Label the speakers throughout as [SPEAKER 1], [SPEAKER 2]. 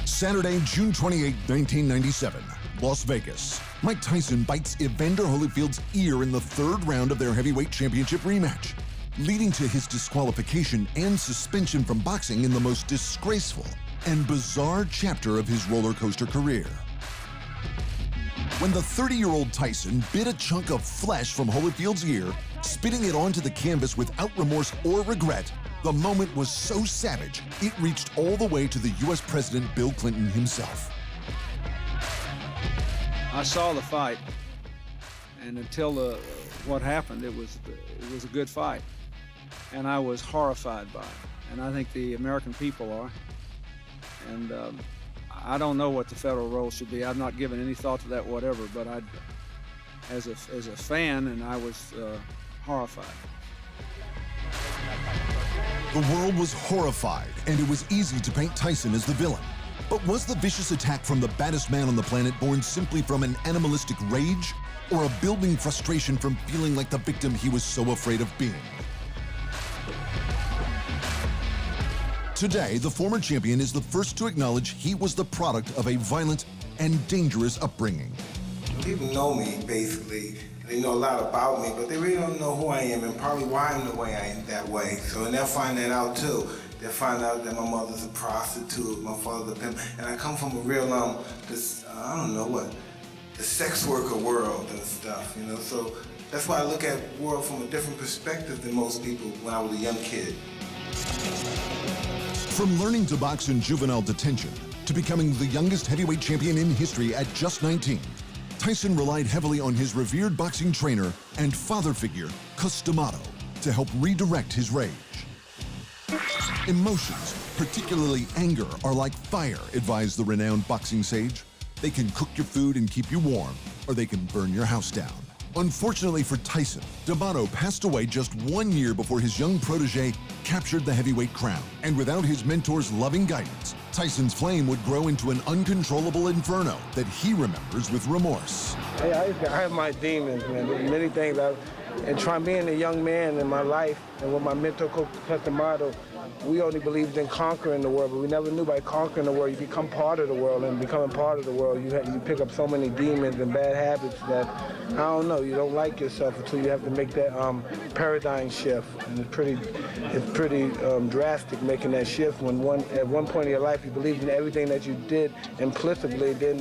[SPEAKER 1] Saturday, June 28, 1997, Las Vegas. Mike Tyson bites Evander Holyfield's ear in the third round of their heavyweight championship rematch, leading to his disqualification and suspension from boxing in the most disgraceful and bizarre chapter of his roller coaster career. When the 30-year-old Tyson bit a chunk of flesh from Holyfield's ear, spitting it onto the canvas without remorse or regret, the moment was so savage, it reached all the way to the U.S. President Bill Clinton himself.
[SPEAKER 2] I saw the fight, and until what happened, it was a good fight, and I was horrified by it, and I think the American people are. And I don't know what the federal role should be. I've not given any thought to that, whatever. But as a fan, and I was horrified.
[SPEAKER 1] The world was horrified, and it was easy to paint Tyson as the villain. But was the vicious attack from the baddest man on the planet born simply from an animalistic rage, or a building frustration from feeling like the victim he was so afraid of being? Today, the former champion is the first to acknowledge he was the product of a violent and dangerous upbringing.
[SPEAKER 3] People know me, basically. They know a lot about me, but they really don't know who I am and probably why I'm the way I am that way. So, and they'll find that out too. They'll find out that my mother's a prostitute, my father's a pimp, and I come from a real, I don't know what, the sex worker world and stuff, you know? So that's why I look at the world from a different perspective than most people when I was a young kid.
[SPEAKER 1] From learning to box in juvenile detention to becoming the youngest heavyweight champion in history at just 19, Tyson relied heavily on his revered boxing trainer and father figure, Cus D'Amato, to help redirect his rage. Emotions, particularly anger, are like fire, advised the renowned boxing sage. They can cook your food and keep you warm, or they can burn your house down. Unfortunately for Tyson, D'Amato passed away just 1 year before his young protege captured the heavyweight crown. And without his mentor's loving guidance, Tyson's flame would grow into an uncontrollable inferno that he remembers with remorse.
[SPEAKER 4] Hey, I have my demons, man. There's many things. And trying being a young man in my life, and with my mentor, Cus D'Amato, we only believed in conquering the world, but we never knew by conquering the world, you become part of the world, and becoming part of the world, you pick up so many demons and bad habits that, I don't know, you don't like yourself until you have to make that paradigm shift. And it's pretty drastic making that shift when at one point in your life you believed in everything that you did implicitly, then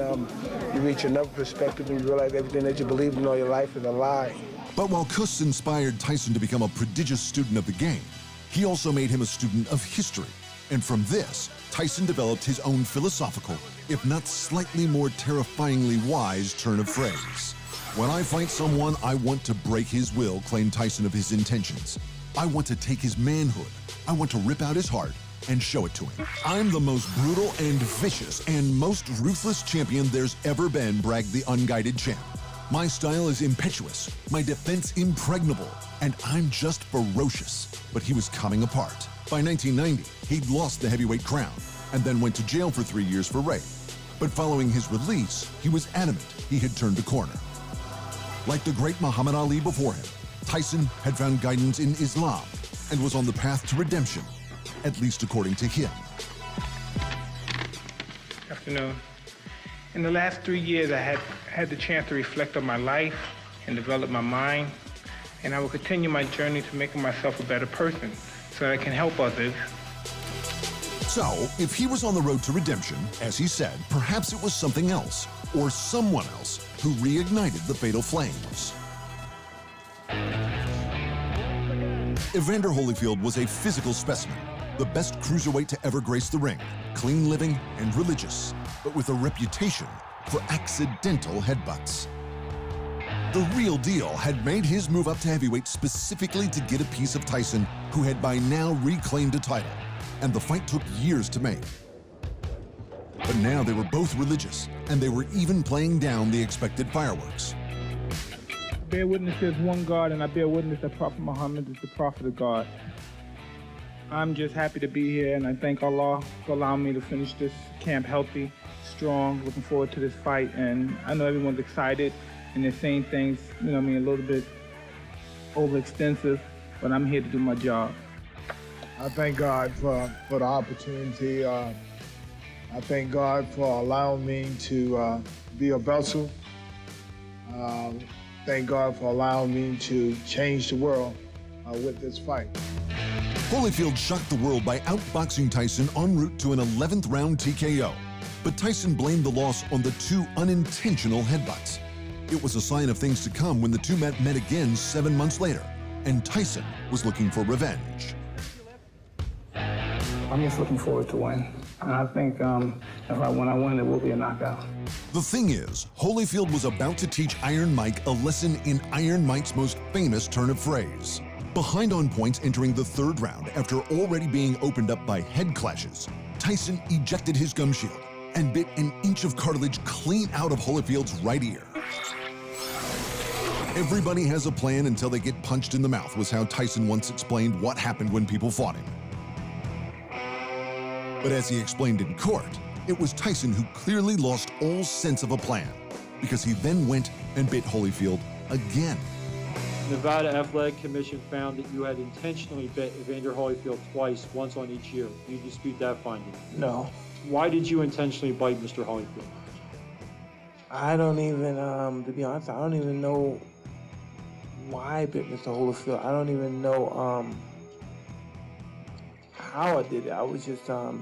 [SPEAKER 4] you reach another perspective and you realize everything that you believed in all your life is a lie.
[SPEAKER 1] But while Cus inspired Tyson to become a prodigious student of the game, he also made him a student of history. And from this, Tyson developed his own philosophical, if not slightly more terrifyingly wise turn of phrase. When I fight someone, I want to break his will, claimed Tyson of his intentions. I want to take his manhood. I want to rip out his heart and show it to him. I'm the most brutal and vicious and most ruthless champion there's ever been, bragged the unguided champ. My style is impetuous, my defense impregnable, and I'm just ferocious. But he was coming apart. By 1990, he'd lost the heavyweight crown and then went to jail for 3 years for rape. But following his release, he was adamant he had turned a corner. Like the great Muhammad Ali before him, Tyson had found guidance in Islam and was on the path to redemption, at least according to him.
[SPEAKER 5] Afternoon. In the last 3 years, I had the chance to reflect on my life and develop my mind, and I will continue my journey to making myself a better person so that I can help others.
[SPEAKER 1] So, if he was on the road to redemption, as he said, perhaps it was something else, or someone else, who reignited the fatal flames. Evander Holyfield was a physical specimen, the best cruiserweight to ever grace the ring, clean living and religious, but with a reputation for accidental headbutts. The real deal had made his move up to heavyweight specifically to get a piece of Tyson, who had by now reclaimed a title, and the fight took years to make. But now they were both religious, and they were even playing down the expected fireworks.
[SPEAKER 5] Bear witness there's one God, and I bear witness that Prophet Muhammad is the prophet of God. I'm just happy to be here, and I thank Allah for allowing me to finish this camp healthy, strong, looking forward to this fight. And I know everyone's excited, and they're saying things, a little bit overextensive, but I'm here to do my job.
[SPEAKER 6] I thank God for the opportunity. I thank God for allowing me to be a vessel. Thank God for allowing me to change the world with this fight.
[SPEAKER 1] Holyfield shocked the world by outboxing Tyson en route to an 11th round TKO. But Tyson blamed the loss on the 2 unintentional headbutts. It was a sign of things to come when the two met again 7 months later, and Tyson was looking for revenge.
[SPEAKER 5] I'm just looking forward to win. And I think when I win, it will be a knockout.
[SPEAKER 1] The thing is, Holyfield was about to teach Iron Mike a lesson in Iron Mike's most famous turn of phrase. Behind on points entering the 3rd round after already being opened up by head clashes, Tyson ejected his gum shield and bit an inch of cartilage clean out of Holyfield's right ear. Everybody has a plan until they get punched in the mouth, was how Tyson once explained what happened when people fought him. But as he explained in court, it was Tyson who clearly lost all sense of a plan, because he then went and bit Holyfield again.
[SPEAKER 7] Nevada Athletic Commission found that you had intentionally bit Evander Holyfield twice, once on each ear. Do you dispute that finding?
[SPEAKER 4] No.
[SPEAKER 7] Why did you intentionally bite Mr. Holyfield?
[SPEAKER 4] I don't even, to be honest, I don't even know why I bit Mr. Holyfield. I don't even know how I did it. I was just, oh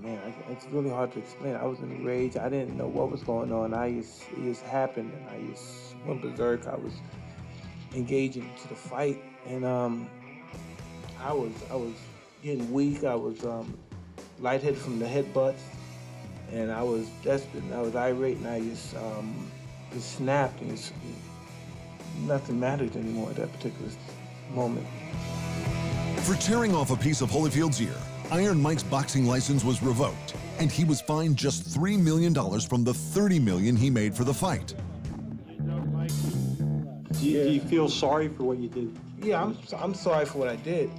[SPEAKER 4] man, it's really hard to explain. I was in a rage. I didn't know what was going on. It just happened, and I just went berserk. I was engaging into the fight, and I was getting weak. I was lightheaded from the headbutts, and I was desperate, and I was irate, and I just snapped, and nothing mattered anymore at that particular moment.
[SPEAKER 1] For tearing off a piece of Holyfield's ear, Iron Mike's boxing license was revoked, and he was fined just $3 million from the $30 million he made for the fight.
[SPEAKER 7] Do you feel sorry for what you did?
[SPEAKER 4] Yeah, I'm sorry for what I did.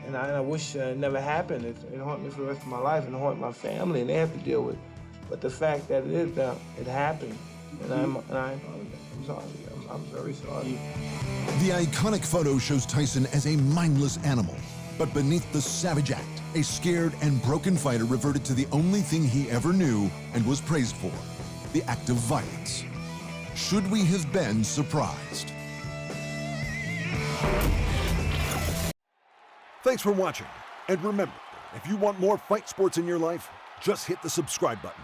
[SPEAKER 4] And I wish it never happened. It haunted me for the rest of my life, and it haunted my family, and they have to deal with it. But the fact that it happened, and I'm sorry. I'm very sorry.
[SPEAKER 1] The iconic photo shows Tyson as a mindless animal, but beneath the savage act, a scared and broken fighter reverted to the only thing he ever knew and was praised for, the act of violence. Should we have been surprised?
[SPEAKER 8] Thanks for watching, and remember, if you want more fight sports in your life, just hit the subscribe button.